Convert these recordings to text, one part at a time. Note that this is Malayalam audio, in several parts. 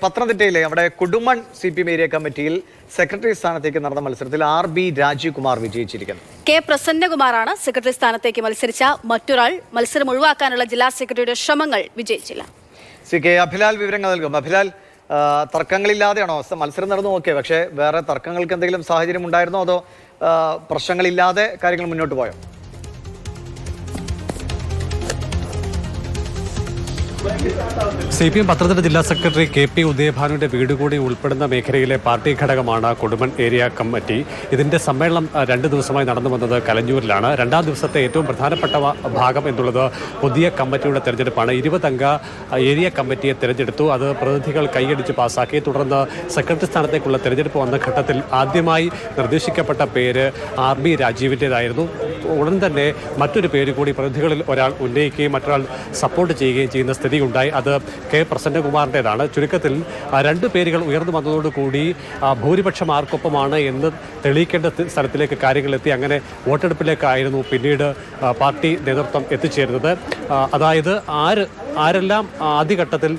പത്തനംതിട്ടയിലെ അവിടെ കുടുമൺ CPM ഏരിയ കമ്മിറ്റിയിൽ സെക്രട്ടറി സ്ഥാനത്തേക്ക് നടന്ന മത്സരത്തിൽ RB രാജീവ്കുമാർ വിജയിച്ചിരിക്കുന്നു. K. പ്രസന്നകുമാറാണ് സെക്രട്ടറി സ്ഥാനത്തേക്ക് മത്സരിച്ച മറ്റൊരാൾ. മത്സരം ഒഴിവാക്കാനുള്ള ജില്ലാ സെക്രട്ടറിയുടെ ശ്രമങ്ങൾ വിജയിച്ചില്ല. CK അഭിലാൽ വിവരങ്ങൾ നൽകും. അഭിലാൽ, തർക്കങ്ങളില്ലാതെയാണോ മത്സരം നടന്നു? ഓക്കെ, പക്ഷേ വേറെ തർക്കങ്ങൾക്ക് എന്തെങ്കിലും സാഹചര്യം ഉണ്ടായിരുന്നോ, അതോ പ്രശ്നങ്ങളില്ലാതെ കാര്യങ്ങൾ മുന്നോട്ട് പോയോ? CPM പത്തനംതിട്ട ജില്ലാ സെക്രട്ടറി KP ഉദയഭാനുവിന്റെ വീട് കൂടി ഉൾപ്പെടുന്ന മേഖലയിലെ പാർട്ടി ഘടകമാണ് കുടുമൺ ഏരിയ കമ്മിറ്റി. ഇതിന്റെ സമ്മേളനം 2 ദിവസമായി നടന്നു വന്നത് കലഞ്ഞൂരിലാണ്. 2ാം ദിവസത്തെ ഏറ്റവും പ്രധാനപ്പെട്ട ഭാഗം എന്നുള്ളത് പുതിയ കമ്മിറ്റിയുടെ തെരഞ്ഞെടുപ്പാണ്. 20 അംഗ ഏരിയ കമ്മിറ്റിയെ തെരഞ്ഞെടുത്തു. അത് പ്രതിനിധികൾ കൈയടിച്ച് പാസാക്കി. തുടർന്ന് സെക്രട്ടറി സ്ഥാനത്തേക്കുള്ള തെരഞ്ഞെടുപ്പ് വന്ന ഘട്ടത്തിൽ ആദ്യമായി നിർദ്ദേശിക്കപ്പെട്ട പേര് RB രാജീവിൻ്റെതായിരുന്നു. ഉടൻ തന്നെ മറ്റൊരു പേര് കൂടി പ്രതിനിധികളിൽ ഒരാൾ ഉന്നയിക്കുകയും മറ്റൊരാൾ സപ്പോർട്ട് ചെയ്യുകയും ചെയ്യുന്ന സ്ഥിതി ഉണ്ടായി. അത് K. പ്രസന്നകുമാറിൻ്റെതാണ്. ചുരുക്കത്തിൽ 2 പേരുകൾ ഉയർന്നു വന്നതോടുകൂടി ഭൂരിപക്ഷം ആർക്കൊപ്പമാണ് എന്ന് തെളിയിക്കേണ്ട സ്ഥലത്തിലേക്ക് കാര്യങ്ങളെത്തി. അങ്ങനെ വോട്ടെടുപ്പിലേക്കായിരുന്നു പിന്നീട് പാർട്ടി നേതൃത്വം എത്തിച്ചേരുന്നത്. അതായത് ആരെല്ലാം ആദ്യഘട്ടത്തിൽ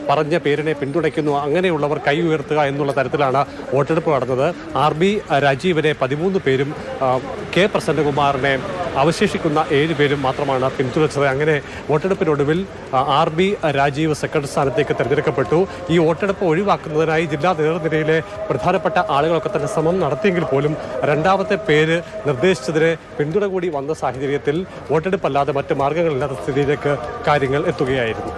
പറഞ്ഞ പേരിനെ പിന്തുണയ്ക്കുന്നു അങ്ങനെയുള്ളവർ കൈ ഉയർത്തുക എന്നുള്ള തരത്തിലാണ് വോട്ടെടുപ്പ് നടന്നത്. RB രാജീവിനെ 13 പേരും K. പ്രസന്നകുമാറിനെ അവശേഷിക്കുന്ന 7 പേരും മാത്രമാണ് പിന്തുണച്ചത്. അങ്ങനെ വോട്ടെടുപ്പിനൊടുവിൽ RB രാജീവ് സെക്രട്ടറി സ്ഥാനത്തേക്ക് തെരഞ്ഞെടുക്കപ്പെട്ടു. ഈ വോട്ടെടുപ്പ് ഒഴിവാക്കുന്നതിനായി ജില്ലാ നേതൃനിരയിലെ പ്രധാനപ്പെട്ട ആളുകളൊക്കെ തന്നെ ശ്രമം നടത്തിയെങ്കിൽ പോലും 2ാമത്തെ പേര് നിർദ്ദേശിച്ചതിന് പിന്തുണ കൂടി വന്ന സാഹചര്യത്തിൽ വോട്ടെടുപ്പല്ലാതെ മറ്റ് മാർഗങ്ങളില്ലാത്ത സ്ഥിതിയിലേക്ക് കാര്യങ്ങൾ എത്തുകയായിരുന്നു.